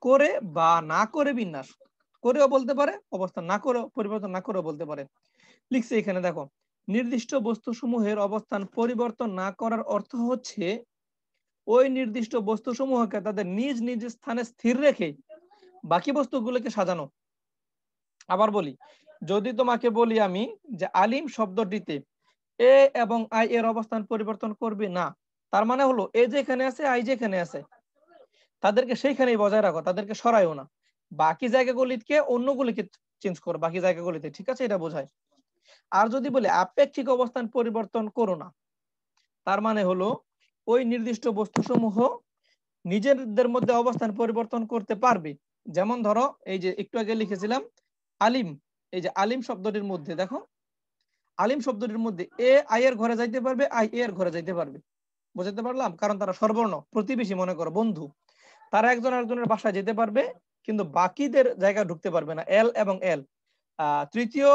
করে বা না করে বিন্যাস। করেও বলতে পারে, অবস্থান না করে পরিবর্তন না করেও বলতে পারে। লিখছে এখানে দেখো, নির্দিষ্ট বস্তুসমূহের অবস্থান পরিবর্তন না করার অর্থ হচ্ছে ওই নির্দিষ্ট বস্তুসমূহকে তাদের নিজ নিজ স্থানে স্থির রেখে বাকি বস্তুগুলোকে সাজানো। আবার বলি, যদি তোমাকে বলি আমি যে আলিম শব্দটিতে এ এবং আই এর অবস্থান পরিবর্তন করবে না, তার মানে হলো এ যেখানে আছে আই যেখানে আছে তাদেরকে সেইখানেই বজায় রাখো, তাদেরকে সরাইও না। বাকি জায়গাগুলিকে অন্যগুলিকে চেঞ্জ করো বাকি জায়গাগুলিতে, ঠিক আছে? এটা বোঝায়। আর যদি বলি আপেক্ষিক অবস্থান পরিবর্তন করো না, তার মানে হলো ওই নির্দিষ্ট বস্তুসমূহ নিজেদের মধ্যে অবস্থান পরিবর্তন করতে পারবে। যেমন ধরো এই যে একটু আগে লিখেছিলাম আলিম, এই যে আলিম শব্দটির মধ্যে দেখো, আলিম শব্দটির মধ্যে এ আই এর ঘরে যাইতে পারবে, আই এর ঘরে যাইতে পারবে। বুঝতে পারলাম? কারণ তারা সর্বর্ণ, প্রতিবেশী মনে করো, বন্ধু, তারা একজন আরেকজনের বাসায় যেতে পারবে কিন্তু বাকিদের জায়গায় ঢুকতে পারবে না। এল এবং এল, তৃতীয়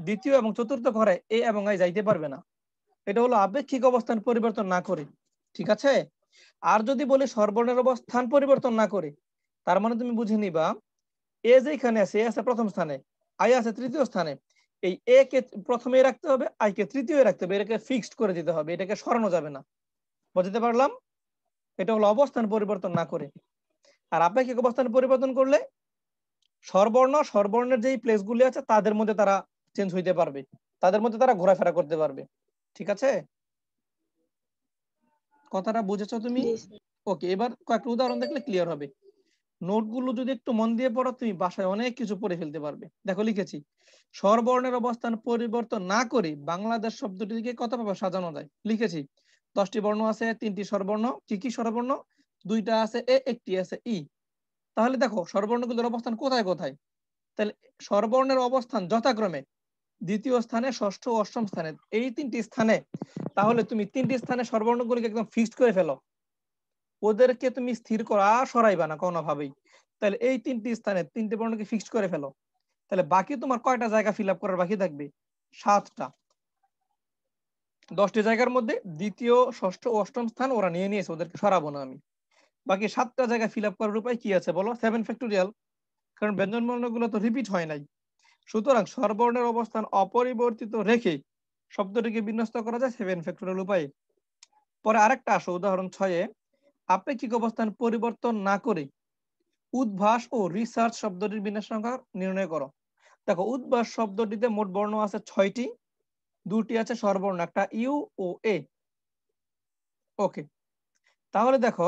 দ্বিতীয় এবং চতুর্থ ঘরে এ এবং আই যাইতে পারবে না। এটা হলো আপেক্ষিক অবস্থান পরিবর্তন না করে, ঠিক আছে? আর যদি বলি সর্বর্ণের অবস্থান পরিবর্তন না করে, তার মানে তুমি বুঝে নিবা এ যেখানে আছে, এ আছে প্রথম স্থানে, আই আছে তৃতীয় স্থানে, এই এ কে প্রথমে রাখতে হবে, আই কে তৃতীয় রাখতে হবে, এটাকে ফিক্সড করে দিতে হবে, এটাকে সরানো যাবে না। বুঝতে পারলাম? এটা হলো অবস্থান পরিবর্তন না করে। আর আপেক্ষিক অবস্থান পরিবর্তন করলে স্বরবর্ণের যেই প্লেসগুলি আছে তাদের মধ্যে তারা চেঞ্জ হইতে পারবে, তাদের মধ্যে তারা ঘোরাফেরা করতে পারবে, ঠিক আছে? কথাটা বুঝেছো তুমি? ওকে, এবার কয়েকটা উদাহরণ দেখলে ক্লিয়ার হবে। নোটগুলো যদি একটু মন দিয়ে পড়ো তুমি বাসায় অনেক কিছু পড়ে ফেলতে পারবে। দেখো লিখেছি, স্বরবর্ণের অবস্থান পরিবর্তন না করে বাংলাদেশ শব্দটিকে কতভাবে সাজানো যায়। লিখেছি 10টি বর্ণ আছে, 3টি স্বরবর্ণ। কি কি স্বরবর্ণ? 2টা আছে এ, 1টি আছে ই। তাহলে দেখো স্বরবর্ণগুলোর অবস্থান কোথায় কোথায়। তাহলে স্বরবর্ণের অবস্থান যথাক্রমে দ্বিতীয় স্থানে, ষষ্ঠ ও অষ্টম স্থানে, এই 3টি স্থানে। তাহলে তুমি 3টি স্থানে স্বরবর্ণগুলিকে একদম ফিক্সড করে ফেলো। ওদেরকে তুমি স্থির করা সরাইবা না কোনোভাবেই। তাহলে এই তিনটি স্থানে তিনটে বর্ণকে ফিক্সড করে ফেলো। তাহলে বাকি তোমার কয়টা জায়গা ফিল আপ করার বাকি থাকবে? 7টা। 10টি জায়গার মধ্যে দ্বিতীয়, ষষ্ঠ, অষ্টম স্থান ওরা নিয়ে নিয়েছে, ওদেরকে সরাবো না আমি। বাকি 7টা জায়গা ফিল আপ করার উপায় কি আছে বলো? 7 ফ্যাক্টোরিয়াল। কারণ ব্যঞ্জন বর্ণগুলো তো রিপিট হয় নাই, সুতরাং স্বরবর্ণের অবস্থান অপরিবর্তিত রেখে শব্দটিকে বিন্যস্ত করা যায় 7 ফ্যাক্টোরিয়াল উপায়ে। পরে আরেকটা আসো, উদাহরণ 6-এ আপেক্ষিক অবস্থান পরিবর্তন না করে উদ্ভাস ও রিসার্চ শব্দটির বিন্যাস সংখ্যা নির্ণয় করো। দেখো, উদ্ভাস শব্দটিতে মোট বর্ণ আছে 6টি, 2টি আছে স্বরবর্ণ, একটা ইউ ও এ। ওকে, তাহলে দেখো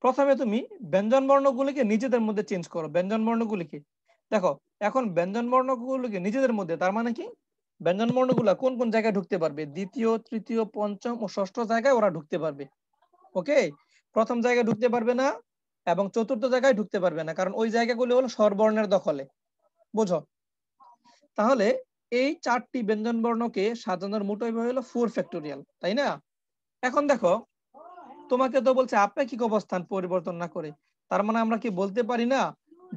প্রথমে তুমি ব্যঞ্জন বর্ণগুলিকে নিজেদের মধ্যে চেঞ্জ করো। ব্যঞ্জন বর্ণগুলিকে দেখো, এখন ব্যঞ্জন বর্ণগুলিকে নিজেদের মধ্যে, তার মানে কি ব্যঞ্জন বর্ণগুলো কোন কোন জায়গায় ঢুকতে পারবে? দ্বিতীয়, তৃতীয়, পঞ্চম ও ষষ্ঠ জায়গায় ওরা ঢুকতে পারবে। ওকে, প্রথম জায়গায় ঢুকতে পারবে না এবং চতুর্থ জায়গায় ঢুকতে পারবে না, কারণ ওই জায়গাগুলি হলো স্বরবর্ণের দখলে। বুঝো? তাহলে এই 4টি ব্যঞ্জন বর্ণকে সাজানোর মোট হলো 4 ফ্যাক্টোরিয়াল, তাই না? এখন দেখো, তোমাকে তো বলছে আপেক্ষিক অবস্থান পরিবর্তন না করে, তার মানে আমরা কি বলতে পারি না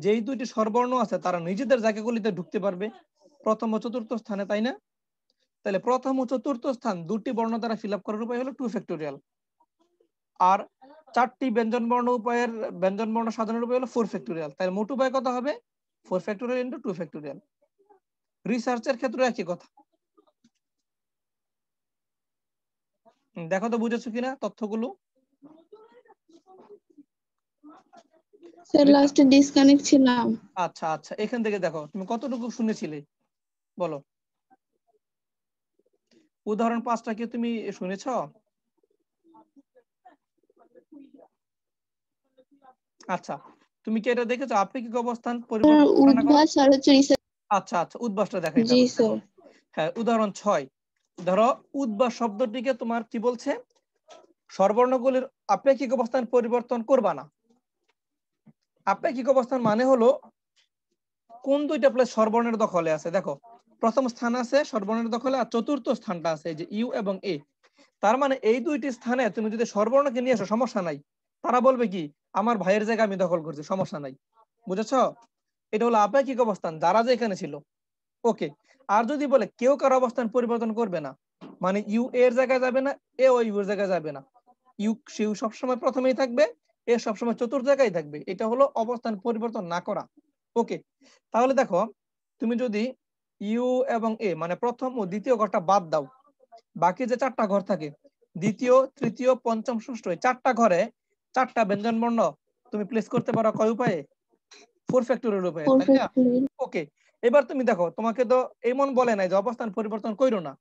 যেই 2টি স্বরবর্ণ আছে তারা নিজেদের জায়গাগুলিতে ঢুকতে পারবে প্রথম ও চতুর্থ স্থানে, তাই না? তাহলে প্রথম ও চতুর্থ স্থান 2টি বর্ণ দ্বারা ফিল আপ করার উপায় হলো 2 ফ্যাক্টোরিয়াল। আর 4টি ব্যঞ্জন বর্ণ উপায়ের ব্যঞ্জন বর্ণ সাজানোর উপায় হলো 4 ফ্যাক্টোরিয়াল। তাহলে মোট উপায় কত হবে? 4 ফ্যাক্টোরিয়াল ইনটু 2 ফ্যাক্টোরিয়াল। রিসার্চের ক্ষেত্রে একই কথা। দেখো তো বুঝেছো কিনা তথ্যগুলো? স্যার লাস্টে ডিসকানেক্ট ছিলাম। আচ্ছা আচ্ছা, এখান থেকে দেখো তুমি কতটুকু শুনেছিলে বলো। উদাহরণ 5টা কি তুমি শুনেছো? আচ্ছা, তুমি কি এটা দেখেছো আপেক্ষিক অবস্থান পরিবর্তন করা না করা? উদ্ভাস আর হচ্ছে রিসার্চ। আচ্ছা আচ্ছা, উদ্ভাসটা দেখাইতে জি হবে। স্যার। হ্যাঁ, উদাহরণ 6, ধরো উদ্ভাস শব্দটিকে তোমার কি বলছে? স্বরবর্ণগুলির আপেক্ষিক অবস্থান পরিবর্তন করবা না। আপেক্ষিক অবস্থান মানে হলো কোন 2টা প্লেস স্বরবর্ণের দখলে আছে। দেখো, প্রথম স্থান আছে স্বরবর্ণের দখলে আর চতুর্থ স্থানটা আছে যে ইউ এবং এ। তার মানে এই 2টি স্থানে তুমি যদি স্বরবর্ণকে নিয়ে আসো সমস্যা নাই, তারা বলবে কি আমার ভাইয়ের জায়গা আমি দখল করছি, সমস্যা নাই। বুঝেছো? এটা হলো আপেক্ষিক অবস্থান, যারা যে এখানে ছিল। ওকে, আর যদি বলে কেউ কারো অবস্থান পরিবর্তন করবে না, মানে ইউ এর জায়গায় যাবে না, এ ও ইউ এর জায়গায় যাবে না, ইউ সবসময় প্রথমেই থাকবে, এ সবসময় চতুর্থ জায়গায় থাকবে, এটা হলো অবস্থান পরিবর্তন না করা। ওকে, তাহলে দেখো তুমি যদি ইউ এবং এ মানে প্রথম ও দ্বিতীয় ঘরটা বাদ দাও, বাকি যে 4টা ঘর থাকে দ্বিতীয়, তৃতীয়, পঞ্চম, ষষ্ঠ, এই 4টা ঘরে 4টা ব্যঞ্জন বর্ণ তুমি প্লেস করতে পারো কয় উপায়ে? 4 ফ্যাক্টোরিয়াল উপায়ে, তাই না? ওকে, এবার তুমি দেখো, তোমাকে তো এমন বলে নাই যে অবস্থান পরিবর্তন কইরো না,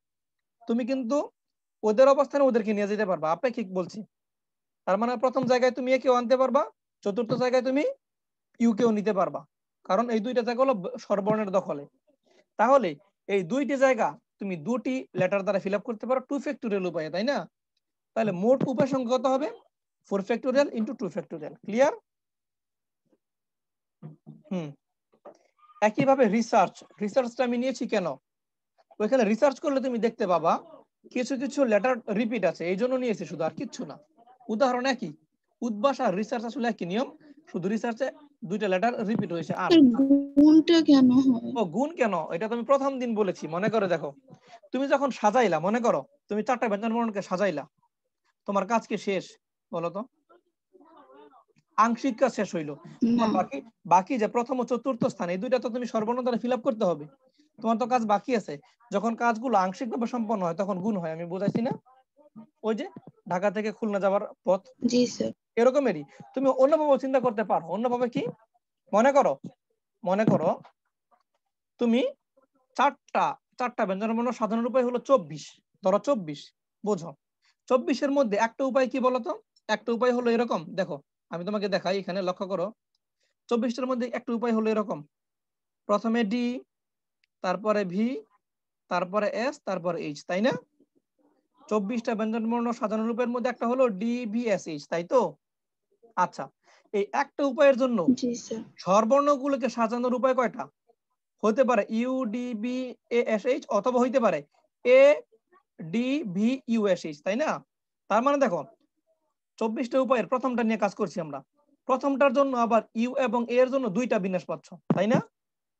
তুমি কিন্তু ওদের অবস্থানে ওদেরকে নিয়ে যেতে পারবা, আপেক্ষিক বলছি। তার মানে প্রথম জায়গায় তুমি এ কেও আনতে পারবা, চতুর্থ জায়গায় তুমি ইউ কেও নিতে পারবা, কারণ এই 2টা জায়গা হলো স্বরবর্ণের দখলে। তাহলে এই 2টি জায়গা তুমি 2টি লেটার দ্বারা ফিল আপ করতে পারো 2 ফ্যাক্টোরিয়াল উপায়ে, তাই না? তাহলে মোট উপায় সংখ্যা কত হবে? 4 ফ্যাক্টোরিয়াল ইনটু 2 ফ্যাক্টোরিয়াল। ক্লিয়ার? একইভাবে রিসার্চটা আমি নিয়েছি কেন? ওইখানে রিসার্চ করলে তুমি দেখতে পাবা কিছু কিছু লেটার রিপিট আছে, এই জন্য নিয়েছি, শুধু আর কিচ্ছু না। উদাহরণ একই, উদ্ভাস আর রিসার্চ আসলে একই নিয়ম, শুধু রিসার্চে 2টা লেটার রিপিট হয়েছে। আর গুণটা কেন হয়? ও গুণ কেন, এটা তুমি প্রথম দিন বলেছি, মনে করে দেখো। তুমি যখন সাজাইলা, মনে করো তুমি 4টা ব্যঞ্জন বর্ণকে সাজাইলা, তোমার কাজ কি শেষ বলো তো? আংশিক কাজ শেষ হইলো। তোমার বাকি বাকি যে প্রথম ও চতুর্থ স্থান, এই 2টা তো তুমি স্বরবর্ণ দ্বারা ফিল আপ করতে হবে। তোমার তো কাজ বাকি আছে। যখন কাজগুলো আংশিকভাবে সম্পন্ন হয় তখন গুণ হয়। আমি বুঝাইছি না? ওই যে ঢাকা থেকে খুলনা যাওয়ার পথ, জি স্যার। এরকমেরই। তুমি অন্যভাবে চিন্তা করতে পারো। অন্যভাবে কি? মনে করো তুমি চারটা ব্যঞ্জন বর্ণ সাধারণ উপায় হলো 24, ধরো 24, বোঝো 24-এর মধ্যে একটা উপায় কি বলতো? একটা উপায় হলো এরকম, দেখো আমি তোমাকে দেখাই, এখানে লক্ষ্য করো। 24টার মধ্যে একটা উপায় হলো এরকম, প্রথমে ডি, তারপরে ভি, তারপরে এস, তারপরে এইচ, তাই না? 24টা ব্যঞ্জন বর্ণ সাধারণ রূপের মধ্যে একটা হলো ডি ভি এস এইচ, তাই তো? আচ্ছা, এই একটা উপায়ের জন্য জি স্যার। স্বরবর্ণগুলোকে সাজানোর উপায় কয়টা? হতে পারে U D B A S H, অথবা হইতে পারে A D V U S H, তাই না? তার মানে দেখো 24টা উপায়ের প্রথমটা নিয়ে কাজ করছি আমরা। প্রথমটার জন্য আবার ইউ এবং এ এর জন্য 2টা বিন্যাস পাচ্ছ, তাই না?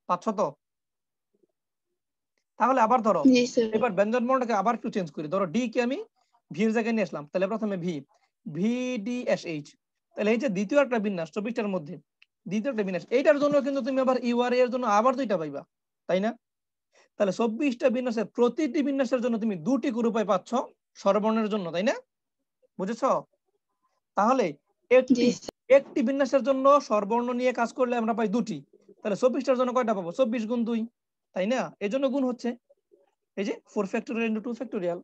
পাচ্ছ তো? তাহলে আবার ধরো জি স্যার। এবার ব্যঞ্জন বর্ণটাকে আবার একটু চেঞ্জ করি। ধরো ডি কে আমি ভি এর জায়গায় নিয়ে আসলাম, তাহলে প্রথমে V, V D S H. তাহলে এই যে দ্বিতীয় একটা বিন্যাস 24টার মধ্যে দ্বিতীয় একটা বিন্যাস, এইটার জন্য কিন্তু তুমি আবার ইউ আর এর জন্য আবার 2টা পাইবা, তাই না? তাহলে 24টা বিন্যাসের প্রতিটি বিন্যাসের জন্য তুমি 2টি করে উপায় পাচ্ছ স্বরবর্ণের জন্য, তাই না? বুঝেছো? তাহলে জি একটি স্যার। একটি বিন্যাসের জন্য স্বরবর্ণ নিয়ে কাজ করলে আমরা পাই 2টি। তাহলে 24টার জন্য কয়টা পাবো? 24 গুণ 2, তাই না? এই জন্য গুণ হচ্ছে এই যে 4 ফ্যাক্টোরিয়াল ইনটু 2 ফ্যাক্টোরিয়াল।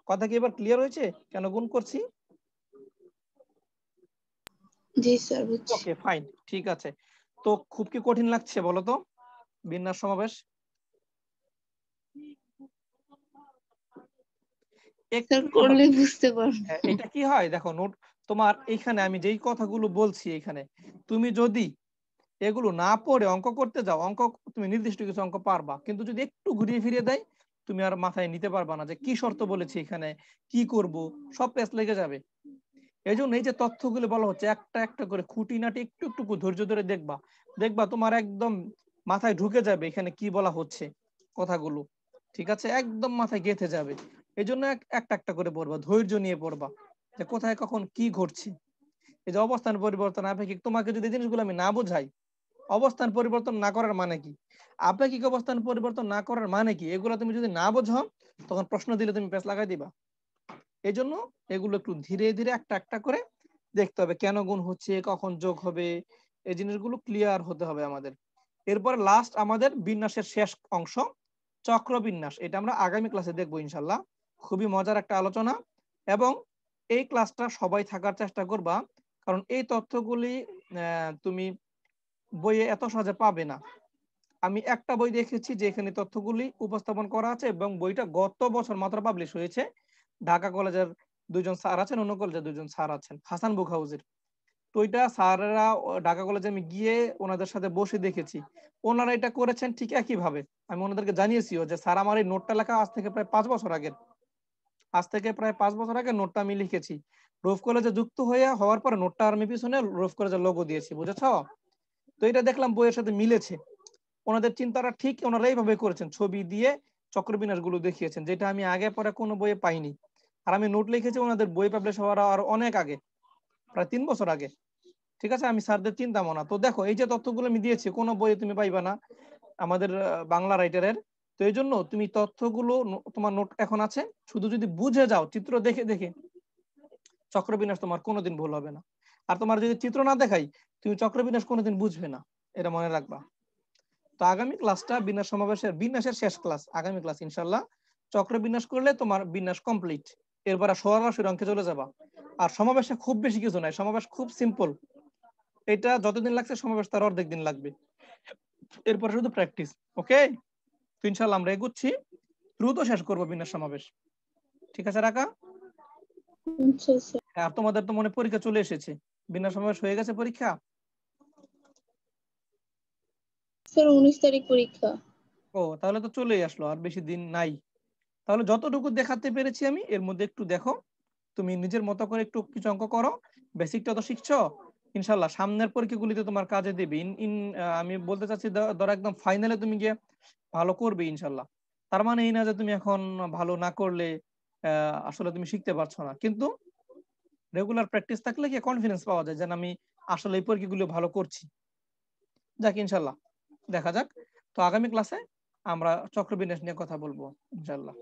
কথা কি এবার ক্লিয়ার হয়েছে কেন গুণ করছি? জি স্যার বুঝছি। ওকে ফাইন, ঠিক আছে। তো খুব কি কঠিন লাগছে বলো তো বিন্যাস সমাবেশ? স্যার একটু করলে বুঝতে পারবো। এটা কি হয় দেখো, নোট তোমার এইখানে আমি যেই কথাগুলো বলছি এখানে, তুমি যদি এগুলো না পড়ে অঙ্ক করতে যাও, অঙ্ক তুমি নির্দিষ্ট কিছু অঙ্ক পারবা, কিন্তু যদি একটু ঘুরিয়ে ফিরিয়ে দেয় তুমি আর মাথায় নিতে পারবা না যে কি শর্ত বলেছে এখানে, কি করব, সব পেস লেগে যাবে। এই জন্য এই যে তথ্যগুলো বলা হচ্ছে একটা একটা করে খুঁটিনাটি একটু একটু ধৈর্য ধরে দেখবা, দেখবা তোমার একদম মাথায় ঢুকে যাবে এখানে কি বলা হচ্ছে কথাগুলো, ঠিক আছে? একদম মাথায় গেঁথে যাবে। এই জন্য একটা একটা করে পড়বা, ধৈর্য নিয়ে পড়বা যে কোথায় কখন কি ঘটছে। এই যে অবস্থান পরিবর্তন আপেক্ষিক, তোমাকে যদি এই জিনিসগুলো আমি না বোঝাই, অবস্থান পরিবর্তন না করার মানে কি, আপেক্ষিক অবস্থান পরিবর্তন না করার মানে কি, এগুলো তুমি যদি না বোঝো তখন প্রশ্ন দিলে তুমি পেছ লাগাই দিবা। এই জন্য এগুলো একটু ধীরে ধীরে একটা একটা করে দেখতে হবে, কেন গুণ হচ্ছে, কখন যোগ হবে, এই জিনিসগুলো ক্লিয়ার হতে হবে আমাদের। এরপর লাস্ট আমাদের বিন্যাসের শেষ অংশ চক্র বিন্যাস, এটা আমরা আগামী ক্লাসে দেখবো ইনশাল্লাহ। খুবই মজার একটা আলোচনা, এবং এই ক্লাসটা সবাই থাকার চেষ্টা করবা, কারণ এই তথ্যগুলি তুমি বইয়ে এত সহজে পাবে না। আমি একটা বই দেখেছি যে এখানে তথ্যগুলি উপস্থাপন করা আছে, এবং বইটা গত বছর মাত্র পাবলিশ হয়েছে। ঢাকা কলেজের 2জন স্যার আছেন, অন্য কলেজের 2জন স্যার আছেন, হাসান বুক হাউসের। তো ওইটা স্যাররা ঢাকা কলেজে আমি গিয়ে ওনাদের সাথে বসে দেখেছি, ওনারা এটা করেছেন ঠিক একই ভাবে। আমি ওনাদেরকে জানিয়েছিও যে স্যার আমার এই নোটটা লেখা আজ থেকে প্রায় 5 বছর আগের, আজ থেকে প্রায় 5 বছর আগে নোটটা আমি লিখেছি। রুফ কলেজে যুক্ত হওয়ার পরে নোটটা আমি পিছনে রুফ কলেজের লোগো দিয়েছি, বুঝেছো? তো এটা দেখলাম বইয়ের সাথে মিলেছে, ওনাদের চিন্তাটা ঠিক ওনারা এইভাবে করেছেন, ছবি দিয়ে চক্রবিন্যাস গুলো দেখিয়েছেন, যেটা আমি আগে পরে কোনো বইয়ে পাইনি। আর আমি নোট লিখেছি ওনাদের বই পাবলিশ হওয়ার আর অনেক আগে, প্রায় 3 বছর আগে, ঠিক আছে? আমি স্যারদের চিন্তা মনা। তো দেখো এই যে তথ্যগুলো আমি দিয়েছি কোনো বইয়ে তুমি পাইবা না আমাদের বাংলা রাইটারের। তো এই জন্য তুমি তথ্যগুলো তোমার নোট এখন আছে, শুধু যদি বুঝে যাও চিত্র দেখে দেখে, চক্রবিন্যাস তোমার কোনোদিন ভুল হবে না। আর তোমার যদি চিত্র না দেখাই তুমি চক্রবিন্যাস কোনোদিন বুঝবে না, এটা মনে রাখবা। তো আগামী ক্লাসটা বিন্যাসের শেষ ক্লাস, আগামী ক্লাস ইনশাল্লাহ চক্র বিন্যাস করলে তোমার বিন্যাস কমপ্লিট। এরপর সরাসরি অঙ্কে চলে যাবা। আর সমাবেশে খুব বেশি কিছু নাই, সমাবেশ খুব সিম্পল, এটা যতদিন লাগছে সমাবেশ তার অর্ধেক দিন লাগবে, এরপরে শুধু প্র্যাকটিস। ওকে, তো ইনশাল্লাহ আমরা এগুচ্ছি, দ্রুত শেষ করবো বিন্যাস সমাবেশ, ঠিক আছে রাকা? আচ্ছা স্যার। আর তোমাদের তো মনে পরীক্ষা চলে এসেছে, বিন্যাস সমাবেশ হয়ে গেছে পরীক্ষা? স্যার 19 তারিখ পরীক্ষা। ও তাহলে তো চলেই আসলো, আর বেশি দিন নাই। তাহলে যতটুকু দেখাতে পেরেছি আমি এর মধ্যে একটু দেখো, তুমি নিজের মতো করে একটু কিছু অঙ্ক করো, বেসিকটা তো শিখছো, ইনশাল্লাহ সামনের পরীক্ষাগুলিতে তোমার কাজে দেবে। আমি বলতে চাচ্ছি ধরো একদম ফাইনালে তুমি গিয়ে ভালো করবে ইনশাল্লাহ। তার মানে এই না যে তুমি এখন ভালো না করলে আসলে তুমি শিখতে পারছো না, কিন্তু রেগুলার প্র্যাকটিস থাকলে কি কনফিডেন্স পাওয়া যায় যে আমি আসলে এই পরীক্ষাগুলো ভালো করছি। যাক ইনশাল্লাহ দেখা যাক। তো আগামী ক্লাসে আমরা চক্রবিন্যাস নিয়ে কথা বলবো ইনশাল্লাহ।